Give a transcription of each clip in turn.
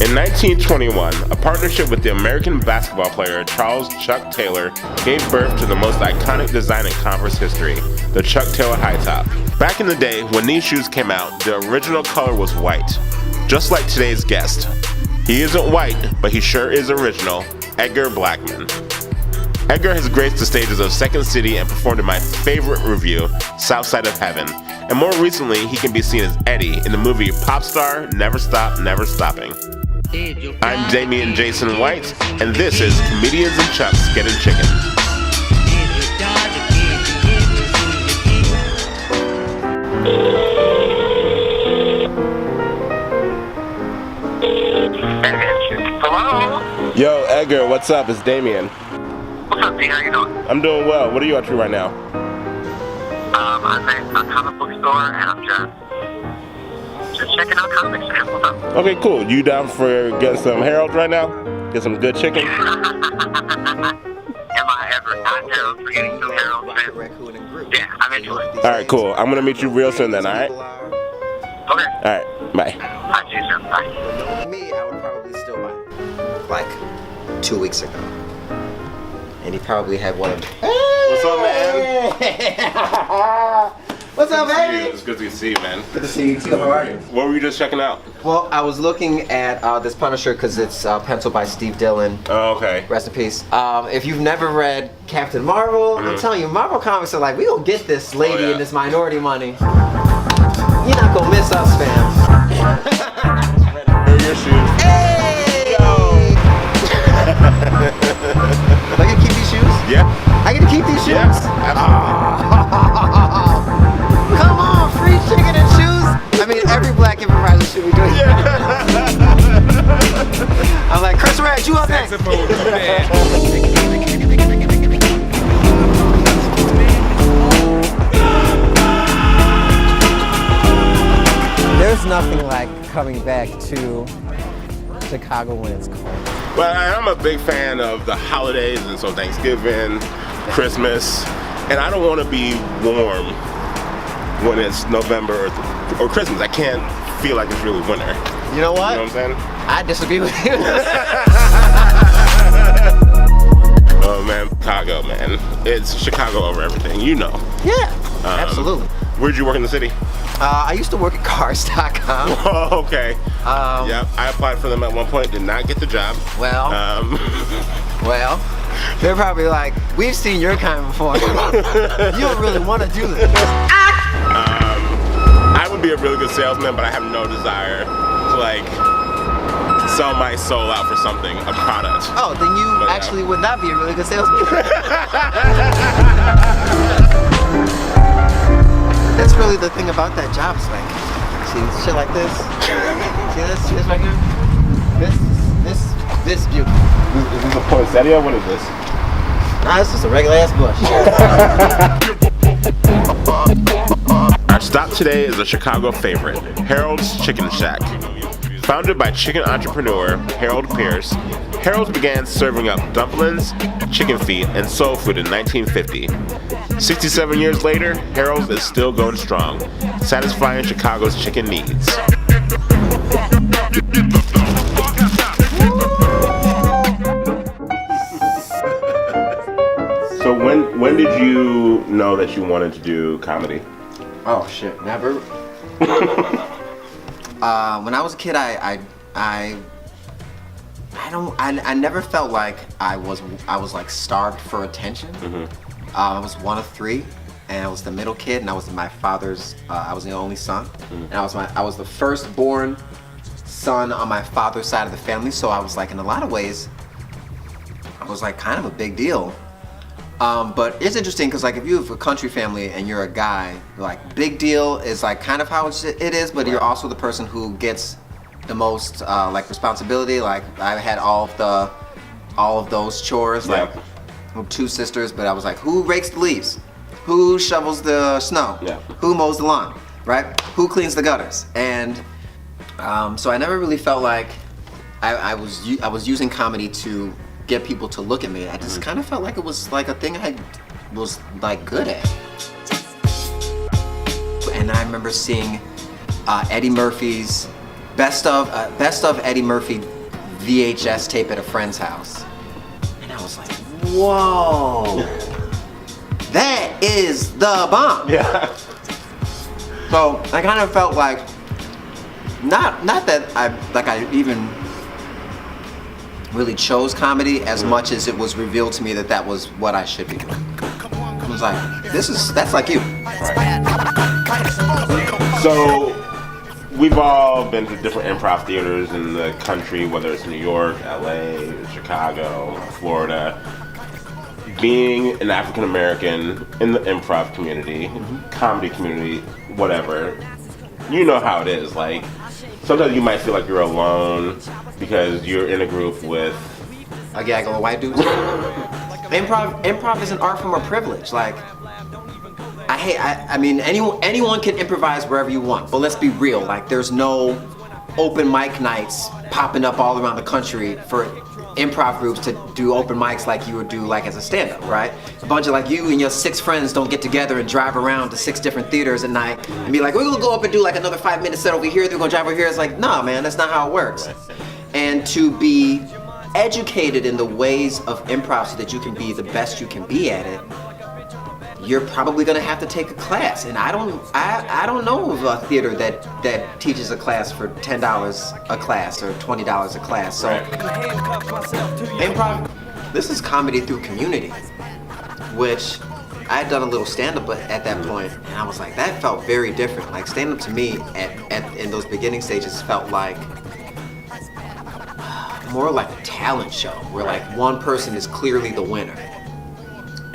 In 1921, a partnership with the American basketball player Charles Chuck Taylor gave birth to the most iconic design in Converse history, the Chuck Taylor High Top. Back in the day, when these shoes came out, the original color was white, just like today's guest. He isn't white, but he sure is original, Edgar Blackmon. Edgar has graced the stages of Second City and performed in my favorite revue, South Side of Heaven. And more recently, he can be seen as Eddie in the movie Popstar, Never Stop, Never Stopping. I'm Damian Jason White, and this is Comedians and Chucks Getting Chicken. Hello? Yo, Edgar, what's up? It's Damian. What's up, D? How you doing? I'm doing well. What are you up to right now? I'm at a comic book store, and I'm just checking out comics, man. What's up? Okay, cool. You down for getting some Harold right now? Get some good chicken? Am I ever not down for getting some Harold, man? Yeah, I'm into it. Alright, cool. I'm gonna meet you real soon then, alright? Okay. Alright, bye. Talk to you soon. Bye. Me, I would probably still buy like 2 weeks ago. And he probably had one of What's up, man? What's up, baby? It's good to see you, man. Good to see you too. How are you? What were you just checking out? Well, I was looking at this Punisher because it's penciled by Steve Dillon. Oh, okay. Rest in peace. If you've never read Captain Marvel, I'm telling you, Marvel comics are like, we gonna get this lady and this minority money. You're not gonna miss us, fam. Here are your shoes. Hey! Yo! Do I get to keep these shoes? Yeah. I get to keep these shoes? Yes, absolutely. Come on, free chicken and shoes. I mean, every black improviser should be doing that. I'm like, Chris Redd, you up next. There's nothing like coming back to Chicago when it's cold. Well, I'm a big fan of the holidays, and so Thanksgiving, Christmas, and I don't want to be warm when it's November or Christmas. I can't feel like it's really winter. You know what? You know what I'm saying? I disagree with you. Oh man, Chicago, man. It's Chicago over everything, you know. Yeah, absolutely. Where'd you work in the city? I used to work at Cars.com. Oh, okay. Yeah, I applied for them at one point, did not get the job. Well, they're probably like, we've seen your kind before. You don't really want to do this. I would be a really good salesman, but I have no desire to like sell my soul out for something, a product. Oh, then you actually would not be a really good salesman. That's really the thing about that job. It's like, see shit like this. See this right here? This beautiful. Is this a poinsettia? What is this? Nah, it's just a regular ass bush. Our stop today is a Chicago favorite, Harold's Chicken Shack. Founded by chicken entrepreneur Harold Pierce, Harold's began serving up dumplings, chicken feet, and soul food in 1950. 67 years later, Harold's is still going strong, satisfying Chicago's chicken needs. So when did you know that you wanted to do comedy? Oh shit, never. When I was a kid, I never felt like I was like starved for attention. I was one of three, and I was the middle kid, and I was my father's. I was the only son, and I was the firstborn son on my father's side of the family. So I was like, in a lot of ways, I was like kind of a big deal. But it's interesting because like if you have a country family and you're a guy, like big deal is like kind of how it is, but you're also the person who gets the most like responsibility. Like I had all of those chores. Like with two sisters, but I was like, who rakes the leaves? Who shovels the snow? Who mows the lawn? Right? Who cleans the gutters? And so I never really felt like I was using comedy to get people to look at me. I just kind of felt like it was like a thing I was like good at. And I remember seeing Eddie Murphy's best of Eddie Murphy VHS tape at a friend's house. And I was like, whoa, that is the bomb. Yeah. So I kind of felt like, not that I even really chose comedy as much as it was revealed to me that was what I should be doing. I was like, that's like you. Right. So we've all been to different improv theaters in the country, whether it's New York, LA, Chicago, Florida. Being an African American in the improv community, comedy community, whatever, you know how it is. Like, sometimes you might feel like you're alone because you're in a group with a gaggle of white dudes. Improv is an art form of privilege. Like, I mean, anyone can improvise wherever you want, but let's be real. Like, there's no open mic nights popping up all around the country for improv groups to do open mics like you would do like as a stand-up, right? A bunch of like you and your 6 friends don't get together and drive around to 6 different theaters at night and be like, we're gonna go up and do like another 5-minute set over here, they're gonna drive over here. It's like, nah, man, that's not how it works. And to be educated in the ways of improv so that you can be the best you can be at it, you're probably gonna have to take a class. And I don't know of a theater that teaches a class for $10 a class or $20 a class. So improv, this is comedy through community, which I had done a little stand-up at that point, and I was like, that felt very different. Like, stand-up to me in those beginning stages felt like more like a talent show where like one person is clearly the winner.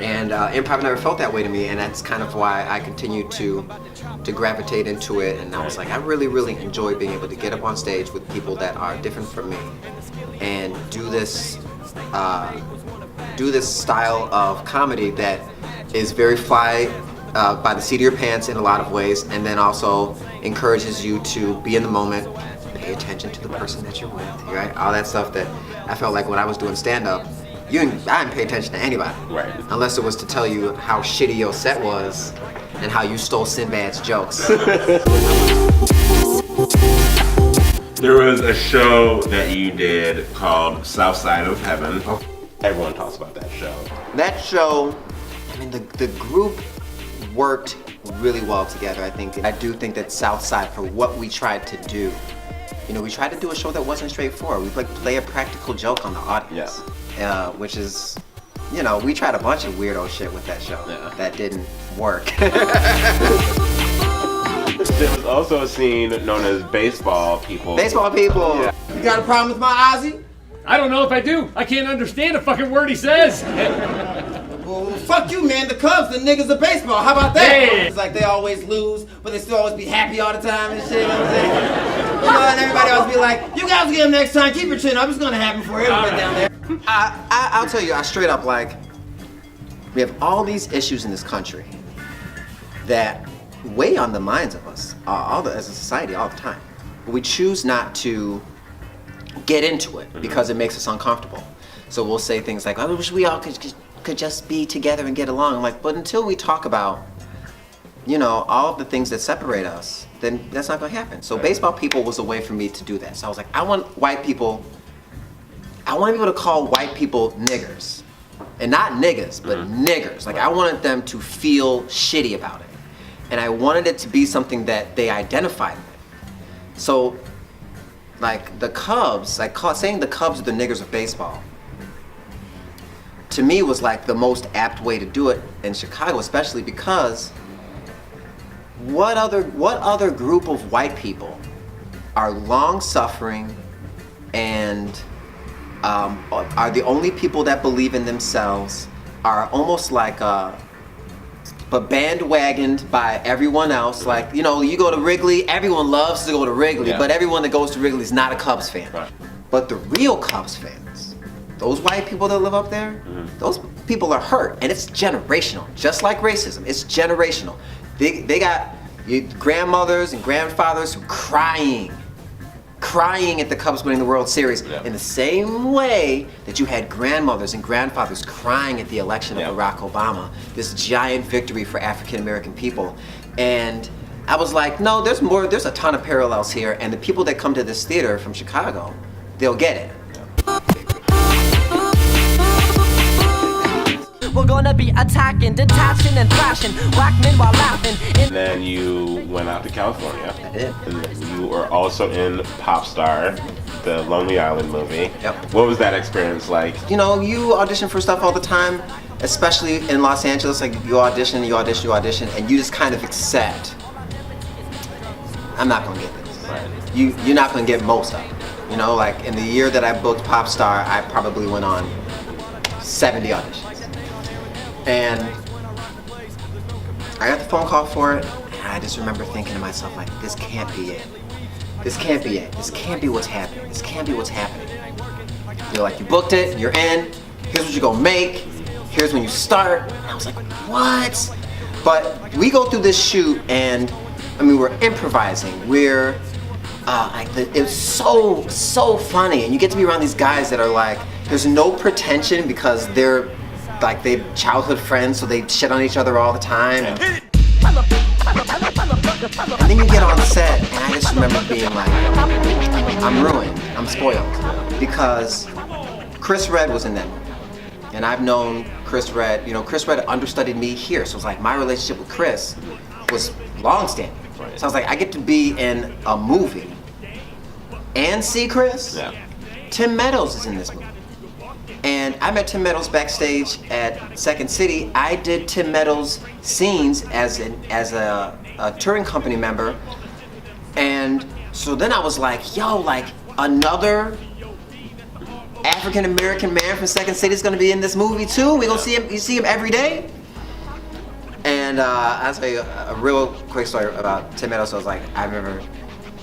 And improv never felt that way to me, and that's kind of why I continued to gravitate into it. And I was like, I really, really enjoy being able to get up on stage with people that are different from me and do this style of comedy that is very fly by the seat of your pants in a lot of ways, and then also encourages you to be in the moment, pay attention to the person that you're with, right? All that stuff that I felt like when I was doing stand-up, I didn't pay attention to anybody. Right. Unless it was to tell you how shitty your set was and how you stole Sinbad's jokes. There was a show that you did called South Side of Heaven. Everyone talks about that show. That show, I mean, the group worked really well together, I think. I do think that South Side, for what we tried to do, you know, we tried to do a show that wasn't straightforward. We like play a practical joke on the audience. Yeah. Which is, you know, we tried a bunch of weirdo shit with that show. Yeah. That didn't work. There was also a scene known as Baseball People. Baseball People! Yeah. You got a problem with my Ozzy? I don't know if I do. I can't understand a fucking word he says. Well, fuck you, man. The Cubs, the niggas of baseball. How about that? Hey. It's like they always lose, but they still always be happy all the time and shit. You know what I'm saying? You know, and everybody always be like, you guys get him next time. Keep your chin up. It's gonna happen for everybody down there. I'll tell you, I straight up, like, we have all these issues in this country that weigh on the minds of us, as a society, all the time. But we choose not to get into it because it makes us uncomfortable. So we'll say things like, I wish we all could just be together and get along. I'm like, but until we talk about, you know, all of the things that separate us, then that's not gonna happen. So Baseball People was a way for me to do that. So I was like, I want people to call white people niggers. And not niggas, but niggers. Like, I wanted them to feel shitty about it. And I wanted it to be something that they identified with. So, like, the Cubs, saying the Cubs are the niggers of baseball, to me was like the most apt way to do it in Chicago, especially because what other group of white people are long-suffering and are the only people that believe in themselves, are almost like but bandwagoned by everyone else. Like, you know, you go to Wrigley, everyone loves to go to Wrigley, but everyone that goes to Wrigley is not a Cubs fan. Right. But the real Cubs fans, those white people that live up there, those people are hurt, and it's generational. Just like racism, it's generational. They got grandmothers and grandfathers who crying at the Cubs winning the World Series in the same way that you had grandmothers and grandfathers crying at the election of Barack Obama, this giant victory for African American people. And I was like, no, there's a ton of parallels here, and the people that come to this theater from Chicago, they'll get it. We're gonna be attacking, detaching, and thrashing. Blackmen while laughing. And then you went out to California. I did. And then you were also in Popstar, the Lonely Island movie. Yep. What was that experience like? You know, you audition for stuff all the time, especially in Los Angeles. Like you audition, and you just kind of accept, I'm not gonna get this. Right. You're not gonna get most of it. You know, like in the year that I booked Popstar, I probably went on 70 auditions. And I got the phone call for it, and I just remember thinking to myself, like, this can't be it. This can't be it. This can't be what's happening. This can't be what's happening. You're like, you booked it, you're in, here's what you're gonna make, here's when you start. And I was like, what? But we go through this shoot, and I mean, we're improvising. We're it's so funny, and you get to be around these guys that are like, there's no pretension because they're like they're childhood friends, so they shit on each other all the time. And then you get on set, and I just remember being like, I'm ruined, I'm spoiled, because Chris Redd was in that movie, and I've known Chris Redd. You know, Chris Redd understudied me here, so it's like my relationship with Chris was long-standing. So I was like, I get to be in a movie and see Chris. Yeah. Tim Meadows is in this movie. And I met Tim Meadows backstage at Second City. I did Tim Meadows' scenes as a touring company member. And so then I was like, yo, like another African American man from Second City is gonna be in this movie too. We gonna see him, you see him every day. And I'll tell you a real quick story about Tim Meadows. So I was like, I remember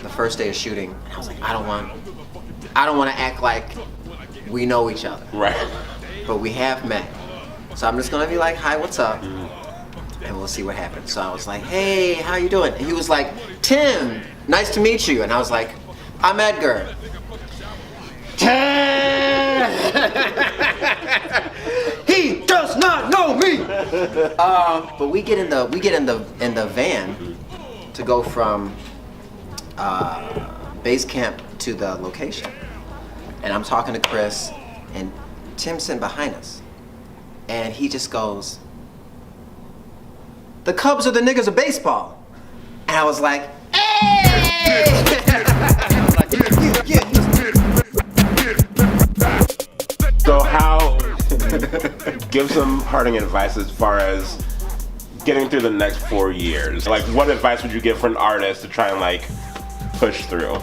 the first day of shooting, and I was like, I don't want to act like we know each other. Right. But we have met. So I'm just gonna be like, hi, what's up? And we'll see what happens. So I was like, hey, how you doing? And he was like, Tim, nice to meet you. And I was like, I'm Edgar. He does not know me. But we get in the van to go from base camp to the location, and I'm talking to Chris, and Tim's sitting behind us, and he just goes, "The Cubs are the niggas of baseball," and I was like, "Hey!" I was like, yeah. So how, give some parting advice as far as getting through the next 4 years. Like, what advice would you give for an artist to try and like push through?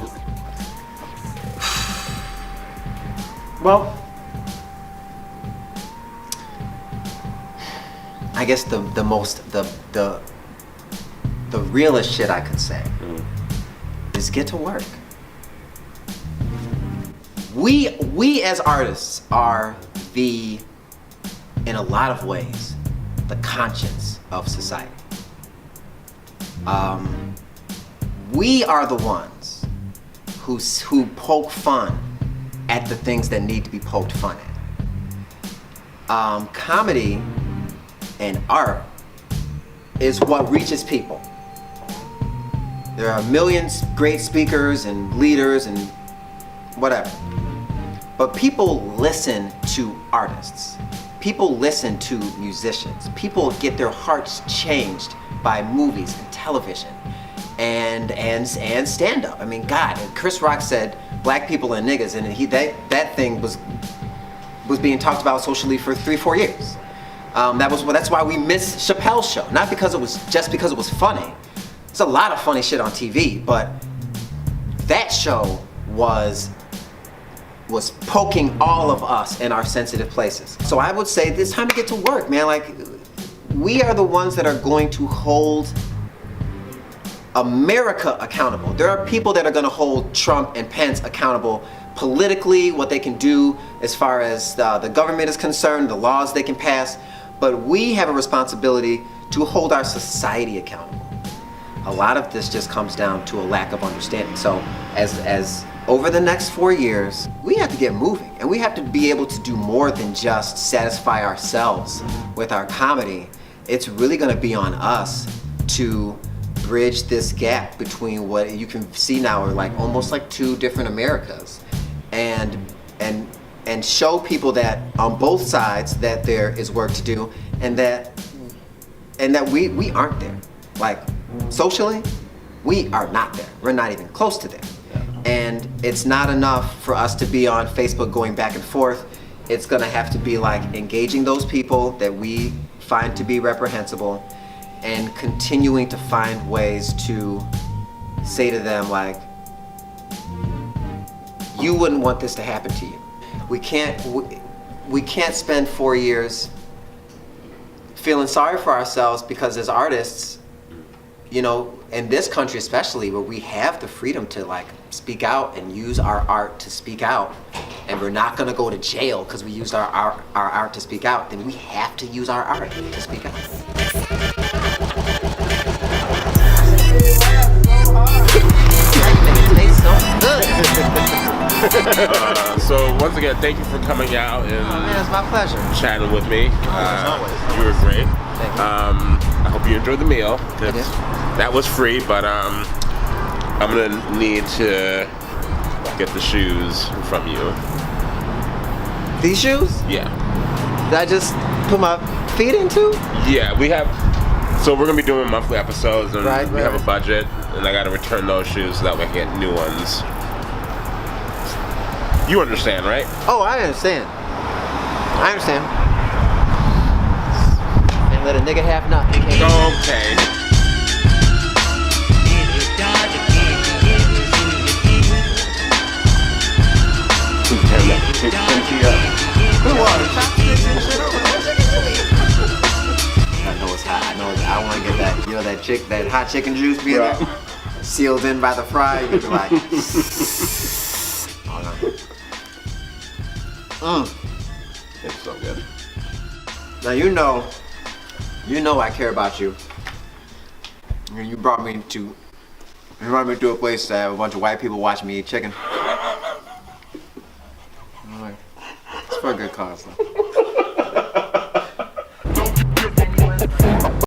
Well, I guess the realest shit I could say is get to work. We as artists are in a lot of ways, the conscience of society. We are the ones who poke fun at the things that need to be poked fun at. Comedy and art is what reaches people. There are millions great speakers and leaders and whatever. But people listen to artists. People listen to musicians. People get their hearts changed by movies and television and stand-up. I mean, God, Chris Rock said black people and niggas, and that thing was being talked about socially for 3-4 years. That's why we miss Chappelle's show. Not because it was funny. There's a lot of funny shit on TV, but that show was poking all of us in our sensitive places. So I would say it's time to get to work, man. Like, we are the ones that are going to hold America accountable. There are people that are gonna hold Trump and Pence accountable politically, what they can do as far as the government is concerned, the laws they can pass, but we have a responsibility to hold our society accountable. A lot of this just comes down to a lack of understanding. So as over the next 4 years, we have to get moving, and we have to be able to do more than just satisfy ourselves with our comedy. It's really gonna be on us to bridge this gap between what you can see now are like almost like two different Americas, and and show people that on both sides that there is work to do, and that we aren't there. Like socially, we are not there. We're not even close to there. And it's not enough for us to be on Facebook going back and forth. It's gonna have to be like engaging those people that we find to be reprehensible and continuing to find ways to say to them like, you wouldn't want this to happen to you. We can't spend 4 years feeling sorry for ourselves because as artists, you know, in this country especially, where we have the freedom to like speak out and use our art to speak out, and we're not gonna go to jail because we used our art to speak out, then we have to use our art to speak out. So once again, thank you for coming out and it's my pleasure. chatting with me. You were great. Thank you. I hope you enjoyed the meal. I did. That was free, but I'm gonna need to get the shoes from you. These shoes? Yeah. Did I just put my feet into? Yeah, we have. So we're gonna be doing monthly episodes, and Right, we have right. a budget, and I gotta return those shoes so that way I can get new ones. You understand, right? Oh, I understand. I understand. And let a nigga have nothing. Okay. I know it's hot. I know I want to get that, you know, that hot chicken juice being Yeah. sealed in by the fry. You be like, It's so good. Now you know I care about you. And you brought me to a place that have a bunch of white people watching me eat chicken. I'm like, it's for a good cause though.